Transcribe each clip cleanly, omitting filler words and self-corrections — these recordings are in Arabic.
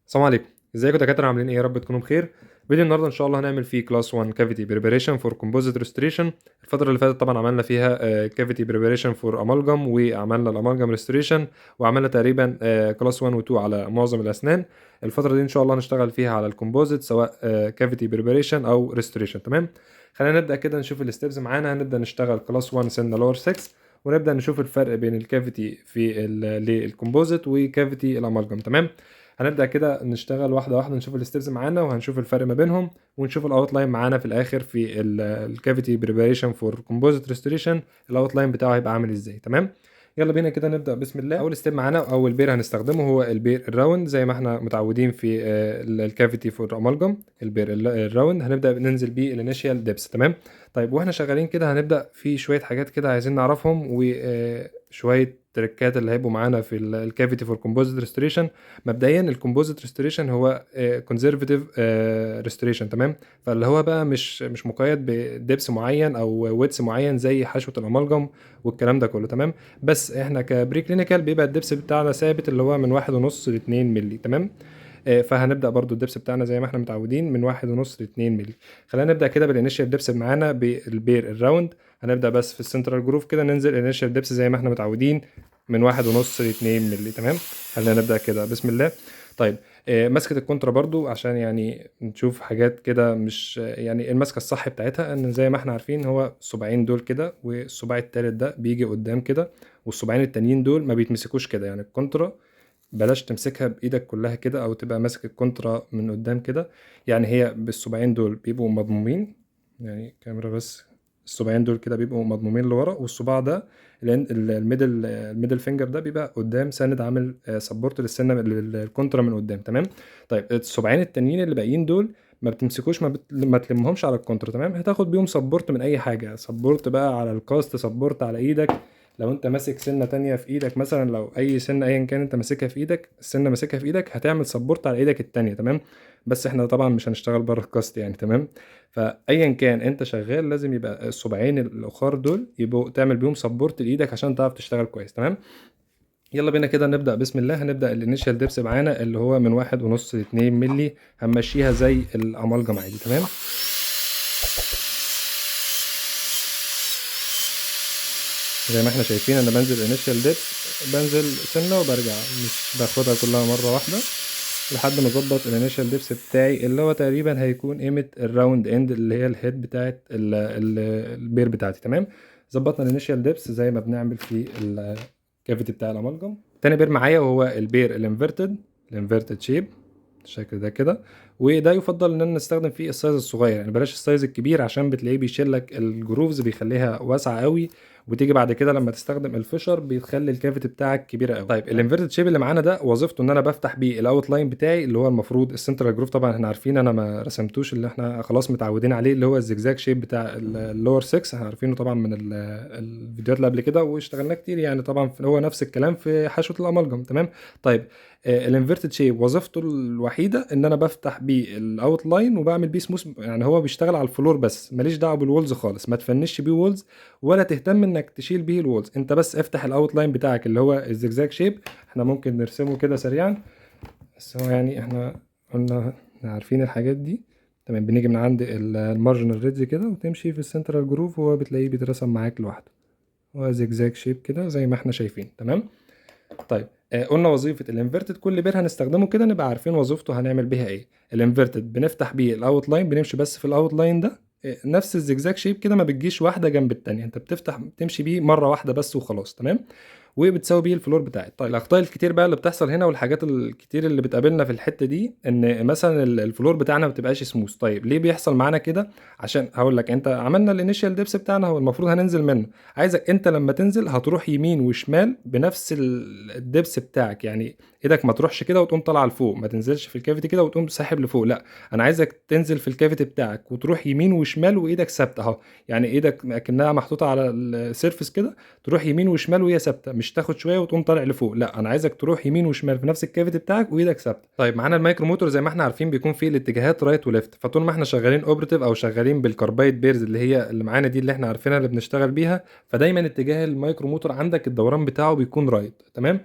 السلام عليكم. ازيكم يا دكاتره؟ عاملين ايه؟ يا رب تكونوا بخير. فيديو النهارده ان شاء الله هنعمل فيه كلاس 1 كافيتي بريباريشن فور كومبوزيت ريستوريشن. الفتره اللي فاتت طبعا عملنا فيها كافيتي بريباريشن فور امالجم، وعملنا الامالجم ريستوريشن، وعملنا تقريبا كلاس 1 و 2 على معظم الاسنان. الفتره دي ان شاء الله هنشتغل فيها على الكومبوزيت، سواء كافيتي بريباريشن او ريستوريشن. تمام، خلينا نبدا كده نشوف الستبس معانا. هنبدا نشتغل كلاس 1 سنه لور 6، ونبدا نشوف الفرق بين الكافيتي في للكومبوزيت وكافيتي الامالجم. تمام، هنبدأ كده نشتغل واحدة واحدة، نشوف الستبس معانا وهنشوف الفرق ما بينهم، ونشوف الاوتلاين معانا في الاخر في الكافيتي بريباريشن فور كومبوزيت ريستوريشن. الاوتلاين بتاعه هيبقى عامل ازاي؟ تمام، يلا بينا كده نبدأ بسم الله. اول ستيب معانا او اول بير هنستخدمه هو البير الراوند، زي ما احنا متعودين في الكافيتي فور امالجم. البير الراوند هنبدأ ننزل بيه الانيشيال ديبس. تمام، طيب واحنا شغالين كده هنبدأ في شوية حاجات كده عايزين نعرفهم، وشوية تريكات اللي هيبقوا معانا في الكافيتي فور كومبوزيت ريستوريشن. مبدئيا الكومبوزيت ريستوريشن هو كونزرفاتيف ريستوريشن. تمام، فاللي هو بقى مش مقيد بدبس معين او ويتس معين زي حشوه الامالجم والكلام ده كله. تمام، بس احنا كبري كلينيكال بيبقى الدبس بتاعنا ثابت، اللي هو من 1.5 ل 2 مللي. تمام، فهنبدا برضو الدبس بتاعنا زي ما احنا متعودين من 1.5 ل 2 مللي. خلينا نبدا كده بالانيشال دبس معانا بالبير الراوند. هنبدا بس في السنترال جروف كده ننزل الانيشال دبس زي ما احنا متعودين من 1.5 ل 2 مللي. تمام، خلينا نبدا كده بسم الله. طيب مسكه الكونترا برضو عشان يعني نشوف حاجات كده، مش يعني المسكه الصح بتاعتها ان زي ما احنا عارفين هو الصباعين دول كده، والصباع التالت ده بيجي قدام كده، والصباعين التانيين دول ما بيتمسكوش كده. يعني الكونترا بلاش تمسكها بايدك كلها كده، او تبقى ماسك الكونترا من قدام كده. يعني هي بالصباعين دول بيبقوا مضمومين، يعني كاميرا بس. الصباعين دول كده بيبقوا مضمومين لورا، والصباع ده الميدل فينجر ده بيبقى قدام ساند، عامل سبورت للسنه الكونترا من قدام. تمام، طيب الصباعين التانيين اللي باقيين دول ما بتمسكوش، ما تلمهمش على الكونترا. تمام، هتاخد بيهم سبورت من اي حاجه، سبورت بقى على الكاست، سبورت على ايدك. لو انت ماسك سنه تانية في ايدك مثلا، لو اي سنه ايا كان انت ماسكها في ايدك، السنه ماسكها في ايدك، هتعمل سبورت على ايدك التانية. تمام، بس احنا طبعا مش هنشتغل بره الكاست يعني. تمام، فايا كان انت شغال لازم يبقى الصباعين الاخر دول يبقوا تعمل بيهم سبورت لايدك عشان تعرف تشتغل كويس. تمام، يلا بينا كده نبدا بسم الله. هنبدا الانيشال ديبس معانا اللي هو من 1.5 ل 2 مللي، هنمشيها زي الامالجم عادي. تمام، زي ما احنا شايفين انا بنزل انيشال ديبس، بنزل سنه وبرجع، مش باخدها كلها مره واحده لحد ما اظبط الانيشال ديبس بتاعي اللي هو تقريبا هيكون قيمه الراوند اند اللي هي الهيد بتاعت البير بتاعتي. تمام، ظبطنا الانيشال ديبس زي ما بنعمل في الكافيتي بتاع الامالجم. تاني بير معايا وهو البير الانفيرتد شيب بالشكل ده كده، وده يفضل ان نستخدم فيه السايز الصغير، يعني بلاش السايز الكبير عشان بتلاقيه بيشيل لك الجروفز، بيخليها واسعه قوي، وتيجي بعد كده لما تستخدم الفشر بيخلي الكافيتي بتاعك كبيره قوي. طيب الانفيرتد شيب اللي معانا ده وظيفته ان انا بفتح بيه الاوت لاين بتاعي اللي هو المفروض السنترال جروف. طبعا احنا عارفين، انا ما رسمتوش، اللي احنا خلاص متعودين عليه اللي هو الزجزاج شيب بتاع اللور 6، احنا عارفينه طبعا من الفيديوهات اللي قبل كده واشتغلناه كتير يعني. طبعا هو نفس الكلام في حشوه الامالجم. تمام، طيب الانفيرتد شيب وظيفته الوحيده ان انا بفتح بيه الاوت لاين وبعمل بيه سموث، يعني هو بيشتغل على الفلور بس، ماليش دعوه بالوولز خالص، ما تفنش بيه وولز ولا تهتم انك تشيل بيه الوولز، انت بس افتح الاوت لاين بتاعك اللي هو الزجزاج شيب. احنا ممكن نرسمه كده سريعا، بس هو يعني احنا قلنا عارفين الحاجات دي. تمام، بنيجي من عند المارجنال ريدج كده وتمشي في السنترال جروف، وهو بتلاقيه بيترسم معاك لوحده، هو زجزاج شيب كده زي ما احنا شايفين. تمام، طيب قلنا وظيفه الانفيرتد كل بير هنستخدمه كده نبقى عارفين وظيفته هنعمل بيها ايه. الانفيرتد بنفتح بيه الاوت لاين، بنمشي بس في الاوت لاين ده نفس الزجزاج شيب كده، ما بتجيش واحده جنب التانية، انت بتفتح تمشي بيه مره واحده بس وخلاص. تمام، وبتساوي بيه الفلور بتاعك. طيب الاخطاء الكتير بقى اللي بتحصل هنا والحاجات الكتير اللي بتقابلنا في الحته دي، ان مثلا الفلور بتاعنا ما بتبقاش سموث. طيب ليه بيحصل معانا كده؟ عشان هقول لك، انت عملنا الانيشال ديبس بتاعنا هو المفروض هننزل منه، عايزك انت لما تنزل هتروح يمين وشمال بنفس الدبس بتاعك، يعني ايدك ما تروحش كده وتقوم طالعه لفوق، ما تنزلش في الكافيتي كده وتقوم ساحب لفوق، لا، انا عايزك تنزل في الكافيتي بتاعك وتروح يمين وشمال وايدك ثابته اهو، يعني ايدك اكنها محطوطه على السيرفس كده، تروح يمين وشمال وهي ثابته، مش تاخد شويه وتقوم طالع لفوق، لا، انا عايزك تروح يمين وشمال في نفس الكافيتي بتاعك وايدك ثابته. طيب معانا المايكرو موتور زي ما احنا عارفين بيكون فيه الاتجاهات رايت وليفت، فطول ما احنا شغالين اوبرتيف او شغالين بالكاربايد بيرز اللي هي اللي معانا دي اللي احنا عارفينها اللي بنشتغل بيها، فدايما اتجاه المايكرو موتور عندك الدوران بتاعه بيكون رايت. تمام،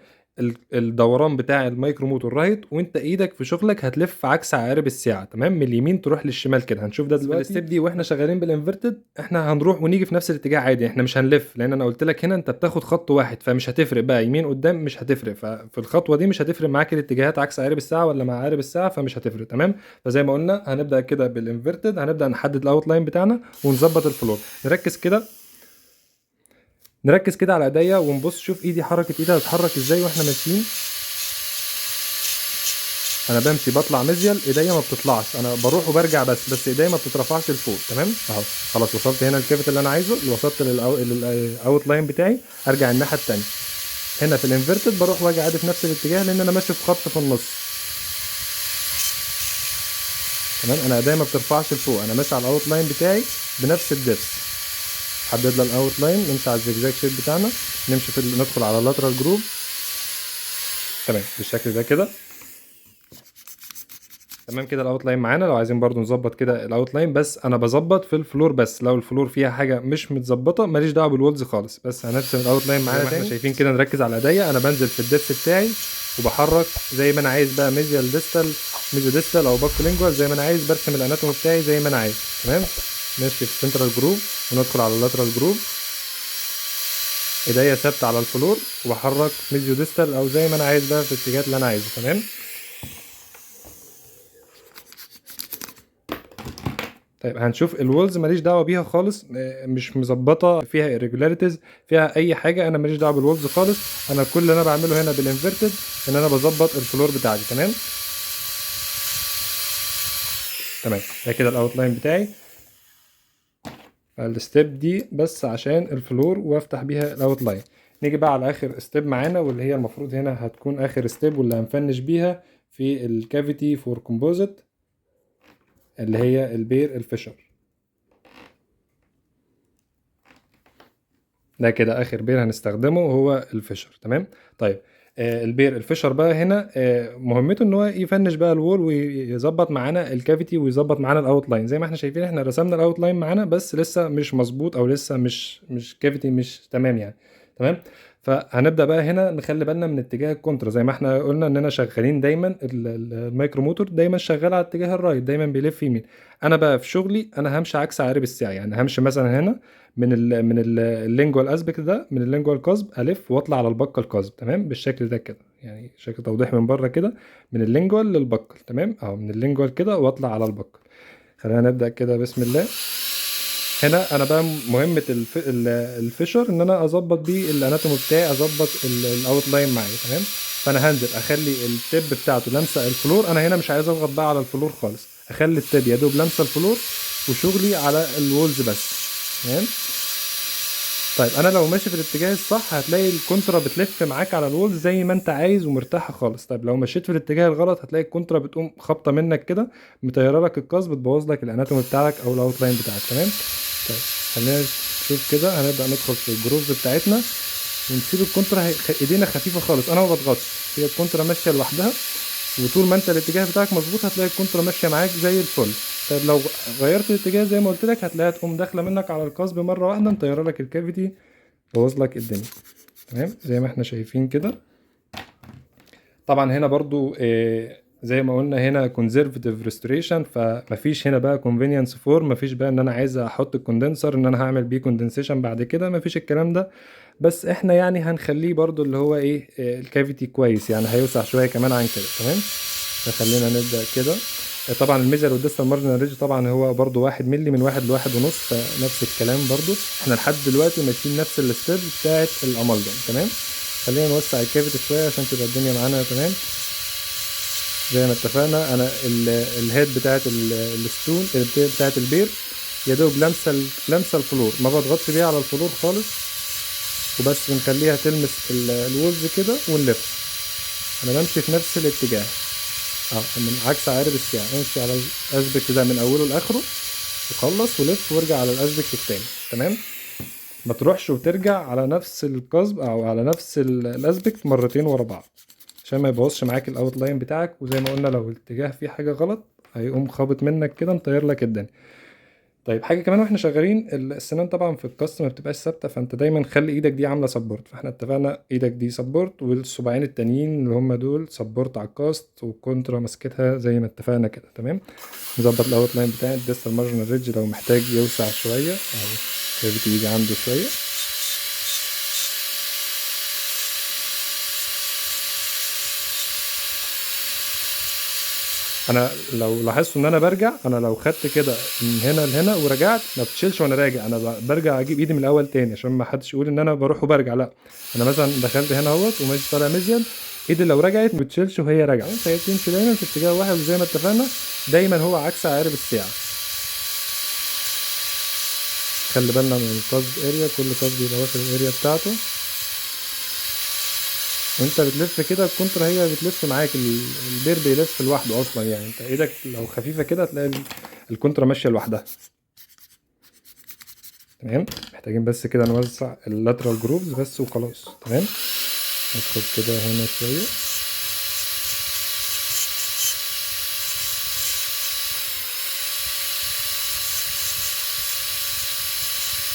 الدوران بتاع المايكرو موتور رايت، وانت ايدك في شغلك هتلف عكس عقارب الساعه، تمام، من اليمين تروح للشمال كده. هنشوف ده دلوقتي الستيب دي واحنا شغالين بالانفرتد. احنا هنروح ونيجي في نفس الاتجاه عادي، احنا مش هنلف، لان انا قلت لك هنا انت بتاخد خط واحد، فمش هتفرق بقى يمين قدام، مش هتفرق. ففي الخطوه دي مش هتفرق معاك الاتجاهات عكس عقارب الساعه ولا مع عقارب الساعه، فمش هتفرق، تمام. فزي ما قلنا هنبدا كده بالانفرتد، هنبدا نحدد الاوت لاين بتاعنا ونظبط الفلور. نركز كده على ايديا ونبص، شوف ايدي حركه ايدي هتتحرك ازاي واحنا ماشيين. انا بمشي بطلع مزيل، ايديا ما بتطلعش، انا بروح وبرجع بس ايديا ما بتترفعش لفوق، تمام اهو. خلاص وصلت هنا الكيفت اللي انا عايزه، اللي وصلت للاوت لاين بتاعي. ارجع الناحيه الثانيه. هنا في الانفرتد بروح واجي عادي في نفس الاتجاه، لان انا ماشي في خط في النص، تمام. انا ايديا ما بترفعش لفوق، انا ماشي على الاوت لاين بتاعي بنفس الدبس. حدد لنا الاوت لاين، نمشي على الزجزاج شيب بتاعنا، نمشي ندخل على اللاترال جروب، تمام بالشكل ده كده. تمام كده الاوت لاين معانا. لو عايزين برضو نظبط كده الاوت لاين، بس انا بظبط في الفلور بس، لو الفلور فيها حاجه مش متظبطه ماليش دعوه بالولز خالص. بس هنرسم الاوت لاين معانا تاني. احنا شايفين كده، نركز على ايديا، انا بنزل في الدبس بتاعي وبحرك زي ما انا عايز بقى، ميزيال ديستال، ميزو ديستال او باكو لينجوال، زي ما انا عايز. برسم الاناتومي بتاعي زي ما انا عايز، تمام. ماشي في سنترال جروب وندخل على اللاترال جروب، ايديا ثابته على الفلور وبحرك ميزيو ديستال او زي ما انا عايز بقى في الاتجاهات اللي انا عايزه، تمام. طيب هنشوف الولز ماليش دعوه بيها خالص، مش مظبطه فيها irregularities، فيها اي حاجه، انا ماليش دعوه بالولز خالص. انا كل اللي انا بعمله هنا بالانفرتد ان انا بظبط الفلور بتاعتي، تمام. تمام ده كده الاوت لاين بتاعي. الستيب دي بس عشان الفلور وافتح بيها الاوت لاين. نيجي بقى على اخر ستيب معانا، واللي هي المفروض هنا هتكون اخر ستيب، واللي هنفنش بيها في الكافيتي فور كومبوزيت، اللي هي البير الفيشر. ده كده اخر بير هنستخدمه هو الفيشر، تمام. طيب البير الفيشر بقى هنا مهمته ان هو يفنش بقى الوول ويظبط معانا الكافيتي ويظبط معانا الاوت لاين. زي ما احنا شايفين احنا رسمنا الاوت لاين معانا، بس لسه مش مظبوط، او لسه مش كافيتي مش تمام يعني، تمام. فهنبدا بقى هنا نخلي بالنا من اتجاه الكونترا، زي ما احنا قلنا اننا شغالين دايما المايكرو موتور دايما شغال على اتجاه الرايت، دايما بيلف يمين. انا بقى في شغلي انا همشي عكس عقارب الساعه، يعني همشي مثلا هنا من اللينجوال اسبكت ده، من اللينجوال قصب الف واطلع على البقه القصب، تمام بالشكل ده كده، يعني شكل توضيح من بره كده، من اللينجوال للبقه، تمام اهو، من اللينجوال كده واطلع على البقه. خلينا نبدا كده بسم الله. هنا انا بقى مهمه الفيشر ان انا اظبط بيه الاناتومي بتاعي، اظبط الاوت لاين معايا، تمام. فانا هنزل اخلي التب بتاعته لامسه الفلور، انا هنا مش عايز اضغط بقى على الفلور خالص، اخلي التب يا دوب لامسه الفلور وشغلي على الوولز بس، تمام. طيب انا لو ماشي في الاتجاه الصح هتلاقي الكونترا بتلف معاك على الوولز زي ما انت عايز ومرتاحه خالص. طيب لو مشيت في الاتجاه الغلط هتلاقي الكونترا بتقوم خابطه منك كده، مطيره لك القص، بتبوظ لك الاناتومي بتاعك او الاوت لاين بتاعك، تمام. طيب خلينا نشوف كده، هنبدا ندخل في الجروفز بتاعتنا ونسيب الكونترا، ايدينا خفيفه خالص، انا ما بضغطش، هي الكونترا ماشيه لوحدها، وطول ما انت الاتجاه بتاعك مظبوط هتلاقي الكونترا ماشيه معاك زي الفل. طيب لو غيرت الاتجاه زي ما قلت لك هتلاقيها تقوم داخله منك على القصب مره واحده، مطيره لك الكافيتي، بوظ لك الدنيا، تمام زي ما احنا شايفين كده. طبعا هنا برضو زي ما قلنا هنا conservative restoration، فمفيش هنا بقى convenience for، مفيش بقى ان انا عايز احط الكوندنسر ان انا هعمل بيه condensation بعد كده، مفيش الكلام ده. بس احنا يعني هنخليه برضو اللي هو ايه الكافيتي كويس، يعني هيوسع شويه كمان عن كده، تمام. فخلينا نبدا كده. طبعا الميزر والديستال مارجنال ريدج طبعا هو برضو 1 مللي من 1 ل1.5، فنفس الكلام برضو. احنا لحد دلوقتي ماشيين نفس الستيب بتاعت الامالجم، تمام. خلينا نوسع الكافيتي شويه عشان تبقى الدنيا معانا تمام. زي ما اتفقنا انا الهيد بتاعت الستون بتاعت البير يا دوب لمسه الفلور، ما بضغطش بيها على الفلور خالص، وبس بنخليها تلمس الوولز كده ونلف. انا بمشي في نفس الاتجاه من عكس عقارب الساعه، امشي على الاسبكت ده من اوله لاخره وخلص ولف وارجع على الاسبكت التاني، تمام. ما تروحش وترجع على نفس القصب او على نفس الاسبكت مرتين ورا بعض، عشان ما يبوظش معاك الاوت لاين بتاعك. وزي ما قلنا لو الاتجاه فيه حاجه غلط هيقوم خابط منك كده، مطير لك الدنيا. طيب حاجه كمان واحنا شغالين، السنان طبعا في الكاست ما بتبقاش ثابته، فانت دايما خلي ايدك دي عامله سبورت. فاحنا اتفقنا ايدك دي سبورت، والصباعين التانيين اللي هم دول سبورت على الكاست، والكونترا ماسكتها زي ما اتفقنا كده. تمام. نظبط الاوت لاين بتاع الديستال مارجنال ريدج لو محتاج يوسع شويه او كافيتي يجي عنده شويه. انا لو لاحظت ان انا برجع، انا لو خدت كده من هنا لهنا ورجعت ما بتشيلش وانا راجع، انا برجع اجيب ايدي من الاول تاني عشان ما حدش يقول ان انا بروح وبرجع. لا، انا مثلا دخلت هنا اهوت وماشي طالع ميزيال، ايدي لو رجعت ما بتشيلش وهي راجعه، فهي تمشي دايما في اتجاه واحد، وزي ما اتفقنا دايما هو عكس عقارب الساعه. خلي بالنا من الكاز اريا، كل كاز بيبقى واخد الاريا بتاعته، وانت بتلف كده الكونتر هي بتلف معاك، البير بيلف لوحده اصلا. يعني انت ايدك لو خفيفه كده هتلاقي الكونترا ماشيه لوحدها. تمام. محتاجين بس كده نوزع اللاترال جروفز بس وخلاص. تمام. ندخل كده هنا شويه،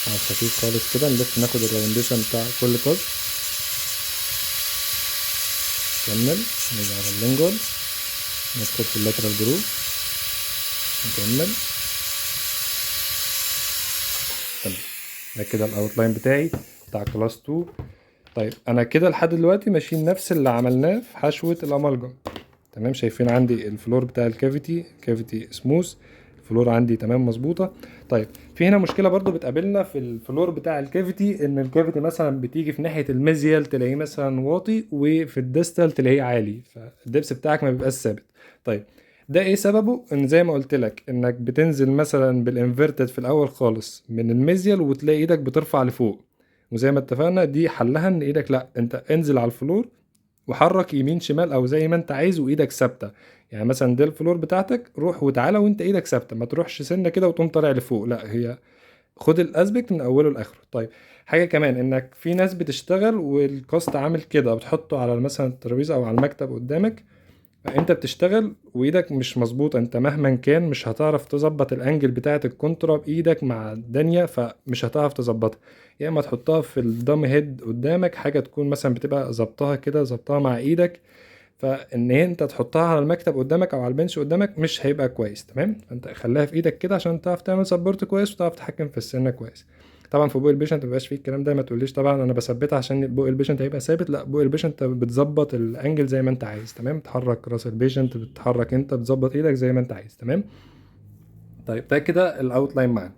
على خفيف خالص كده، نلف ناخد الراونديشن بتاع كل كاز. نكمل نيجي على اللينجوال، ندخل في اللاترال جروف، نكمل. تمام. ده كده الاوتلاين بتاعي بتاع كلاس 2. طيب انا كده لحد دلوقتي ماشيين نفس اللي عملناه في حشوه الامالجم. تمام. شايفين عندي الفلور بتاع كافيتي سموث، الفلور عندي تمام مظبوطه. طيب في هنا مشكله برضو بتقابلنا في الفلور بتاع الكافيتي، ان الكافيتي مثلا بتيجي في ناحيه الميزيال تلاقيه مثلا واطي، وفي الديستال تلاقيه عالي، فالدبس بتاعك ما بيبقاش ثابت. طيب ده ايه سببه؟ ان زي ما قلت لك انك بتنزل مثلا بالانفيرتد في الاول خالص من الميزيال، وتلاقي ايدك بترفع لفوق، وزي ما اتفقنا دي حلها ان ايدك لا، انت انزل على الفلور وحرك يمين شمال او زي ما انت عايز وايدك ثابته. يعني مثلا دي الفلور بتاعتك، روح وتعالى وانت ايدك ثابته، ما تروحش سنه كده وتقوم طالع لفوق، لا، هي خد الاسبكت من اوله لاخره. طيب حاجه كمان، انك في ناس بتشتغل والكاست عامل كده، بتحطه على مثلا الترابيزه او على المكتب قدامك، انت بتشتغل وايدك مش مظبوطه، انت مهما كان مش هتعرف تظبط الانجل بتاعه الكونترا بايدك مع الدنيا، فمش هتعرف تظبطها. يا اما تحطها في الدم هيد قدامك، حاجه تكون مثلا بتبقى ظبطها كده، ظبطها مع ايدك، فان انت تحطها على المكتب قدامك او على البنش قدامك مش هيبقى كويس. تمام. فانت خليها في ايدك كده عشان تعرف تعمل سبورت كويس وتعرف تتحكم في السنه كويس. طبعا في بوق البيشنت مبيبقاش فيه الكلام ده، ما تقوليش طبعا انا بثبتها عشان بوق البيشنت هيبقى ثابت، لا، بوق البيشنت بتظبط الانجل زي ما انت عايز. تمام. بتحرك راس البيشنت، بتحرك انت، بتظبط ايدك زي ما انت عايز. تمام. طيب ده كده الاوتلاين معانا.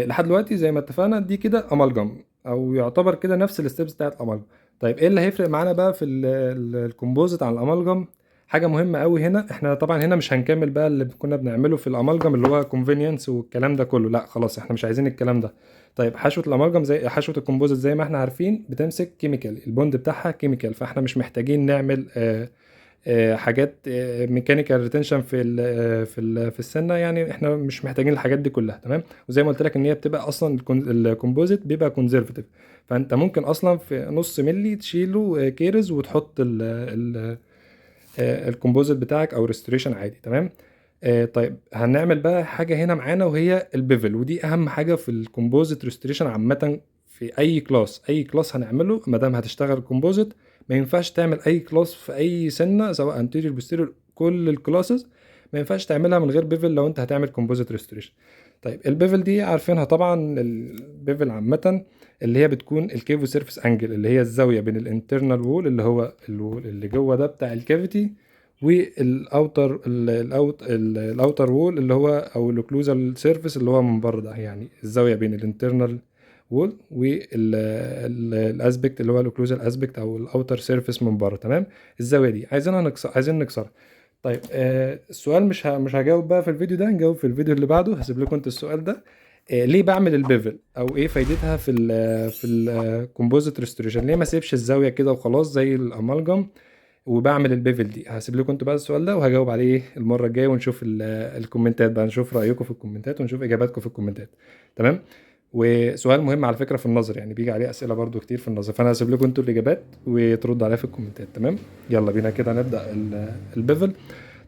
لحد دلوقتي زي ما اتفقنا دي كده امالجم، او يعتبر كده نفس الستبس بتاعت امالجم. طيب ايه اللي هيفرق معانا بقى في الكومبوزيت عن الامالجم؟ حاجه مهمه قوي هنا، احنا طبعا هنا مش هنكمل بقى اللي كنا بنعمله في الامالجم اللي هو كونفينينس والكلام ده كله، لا خلاص احنا مش عايزين الكلام ده. طيب حشوه الامالجم زي حشوه الكومبوزيت زي ما احنا عارفين بتمسك كيميكال، البوند بتاعها كيميكال، فاحنا مش محتاجين نعمل حاجات ميكانيكال ريتنشن في السنه، يعني احنا مش محتاجين الحاجات دي كلها. تمام. وزي ما قلت لك ان هي بتبقى اصلا الكومبوزيت بيبقى كونزرفتيف، فانت ممكن اصلا في نص ملي تشيله كيرز وتحط الكومبوزيت بتاعك او ريستوريشن عادي. تمام. طيب هنعمل بقى حاجه هنا معانا وهي البيفل، ودي اهم حاجه في الكومبوزيت ريستوريشن عامه. في اي كلاس هنعمله ما دام هتشتغل كومبوزيت، ما ينفعش تعمل اي كلاس في اي سنه سواء انتيريور بوستيريور، كل الكلاسز ما ينفعش تعملها من غير بيفل لو انت هتعمل كومبوزيت ريستوريشن. طيب البيفل دي عارفينها طبعا، البيفل عامه اللي هي بتكون الكيفو سيرفيس انجل، اللي هي الزاويه بين الانترنال وول اللي هو الوول اللي جوه ده بتاع الكافيتي، والاوتر وول اللي هو او الاوكلوزال سيرفيس اللي هو من بره ده، يعني الزاويه بين الانترنال وول والاسبكت اللي هو الاوكلوزال اسبكت او الاوتر سيرفيس من بره. تمام. الزاويه دي عايزين نكسرها. طيب السؤال مش هجاوب بقى في الفيديو ده، نجاوب في الفيديو اللي بعده، هسيب لكم انت السؤال ده. ليه بعمل البيفل او ايه فايدتها في الكومبوزيت ريستوريشن؟ ليه ما سيبش الزاويه كده وخلاص زي الامالجم وبعمل البيفل دي؟ هسيب لكم انتوا بقى السؤال ده وهجاوب عليه المره الجايه، ونشوف الكومنتات بقى، نشوف رايكم في الكومنتات ونشوف اجاباتكم في الكومنتات. تمام. وسؤال مهم على فكره في النظر، يعني بيجي عليه اسئله برضو كتير في النظر، فانا هسيب لكم انتوا الاجابات وتردوا عليها في الكومنتات. تمام. يلا بينا كده نبدا البيفل.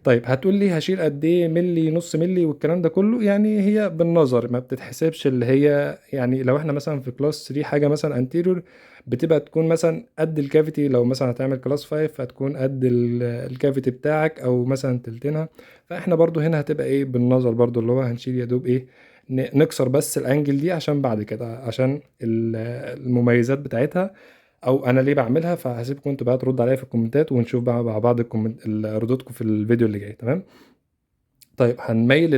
طيب هتقول لي هشيل قد ايه، ملي، نص ملي والكلام ده كله؟ يعني هي بالنظر ما بتتحسبش، اللي هي يعني لو احنا مثلا في كلاس 3 حاجه مثلا انتيريور بتبقى تكون مثلا قد الكافيتي، لو مثلا هتعمل كلاس 5 هتكون قد الكافيتي بتاعك او مثلا تلتينها. فاحنا برضو هنا هتبقى ايه بالنظر برضو، اللي هو هنشيل يا دوب ايه، نكسر بس الانجل دي عشان بعد كده عشان المميزات بتاعتها، او انا ليه بعملها. فهسيبكم انتوا بقى ترد عليا في الكومنتات، ونشوف بقى مع بعض ردودكم في الفيديو اللي جاي. تمام. طيب هنميل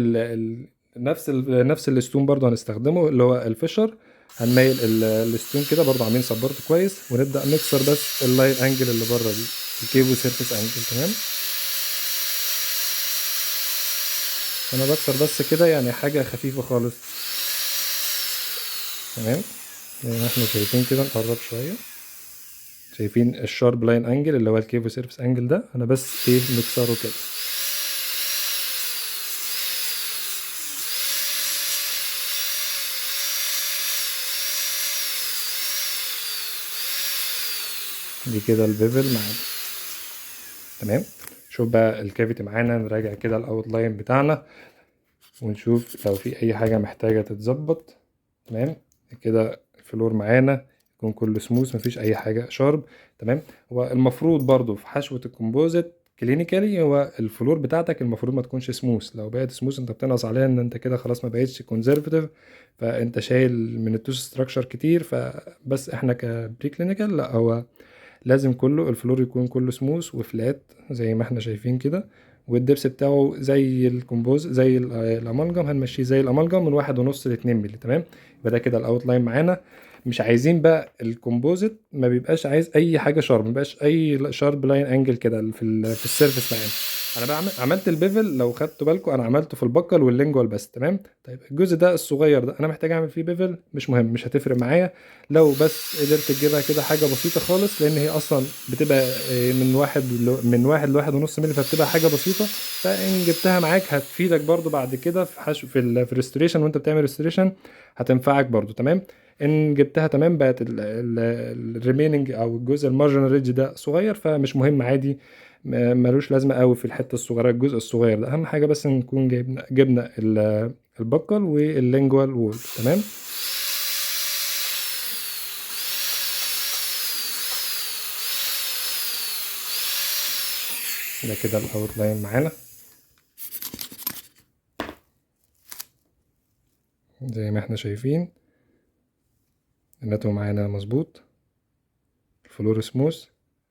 نفس الستون برضو هنستخدمه، اللي هو الفيشر. هنميل الستون كده برضو عاملين سبورت كويس، ونبدأ نكسر بس اللاين انجل اللي بره دي، الكيبل سيرفيس انجل. تمام. انا بكسر بس كده يعني حاجة خفيفة خالص. تمام. زي ما احنا شايفين كده، نقرب شوية. شايفين الشارب لاين انجل اللي هو الكيبل سيرفيس انجل ده، انا بس ايه مكسره كده. دي كده البيفل معانا. تمام. شوف بقى الكافيتي معانا، نراجع كده الاوت لاين بتاعنا ونشوف لو في اي حاجه محتاجه تتظبط. تمام. كده الفلور معانا يكون كله سموث، مفيش اي حاجه شارب. تمام. هو المفروض برضو في حشوه الكومبوزيت كلينيكالي، هو الفلور بتاعتك المفروض ما تكونش سموث. لو بقت سموث انت بتنقص عليها ان انت كده خلاص ما بقتش كونزرفتيف، فانت شايل من التوش ستراكشر كتير. فبس احنا كبري كلينيكال لا، هو لازم كله الفلور يكون كله سموث وفلات زي ما احنا شايفين كده، والدبس بتاعه زي الكومبوز زي الامالجم، هنمشيه زي الامالجم من 1.5 ل2 مللي. تمام. يبقى ده كده الاوت لاين معانا. مش عايزين بقى الكومبوزيت ما بيبقاش عايز اي حاجه شارب، ما بيبقاش اي شارب لاين انجل كده في السيرفيس معانا. انا بقى عملت البيفل، لو خدتوا بالكم انا عملته في البكل واللينجوال بس. تمام. طيب الجزء ده الصغير ده انا محتاج اعمل فيه بيفل، مش مهم، مش هتفرق معايا لو بس قدرت تجيبها كده حاجة بسيطة خالص، لأن هي أصلا بتبقى من واحد لواحد ونص مللي، فبتبقى حاجة بسيطة. فإن جبتها معاك هتفيدك برضو بعد كده في حشو في الريستوريشن، وأنت بتعمل ريستوريشن هتنفعك برضو. تمام. إن جبتها تمام، بقت الريميننج أو الجزء المارجنال ريدج ده صغير، فمش مهم عادي، ملوش لازمة قوي في الحتة الصغيرة. الجزء الصغير ده أهم حاجة، بس نكون جبنا البكل واللينجوال وول. تمام. ده كده الاوت لاين معانا زي ما احنا شايفين، الناتو معانا مظبوط، الفلور سموث،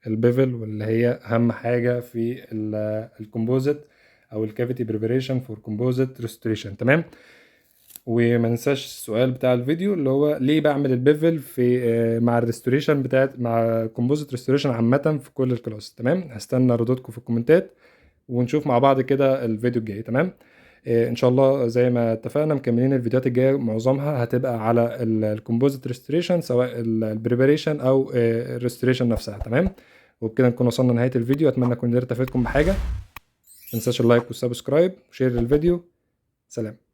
البيفل واللي هي اهم حاجه في الكومبوزيت او الكافيتي بريبريشن فور كومبوزيت ريستوريشن. تمام. وما ننساش السؤال بتاع الفيديو اللي هو ليه بعمل البيفل في مع الريستوريشن بتاعت مع كومبوزيت ريستوريشن عامه في كل الكلاس. تمام. هستنى ردودكم في الكومنتات، ونشوف مع بعض كده الفيديو الجاي. تمام. ان شاء الله زي ما اتفقنا مكملين الفيديوهات الجايه، معظمها هتبقى على الكومبوزيت ريستوريشن، سواء البريباريشن او الريستوريشن نفسها. تمام. وبكده نكون وصلنا لنهايه الفيديو، اتمنى اكون قدرت افيدكم بحاجه. متنساش اللايك والسبسكرايب وشير للفيديو. سلام.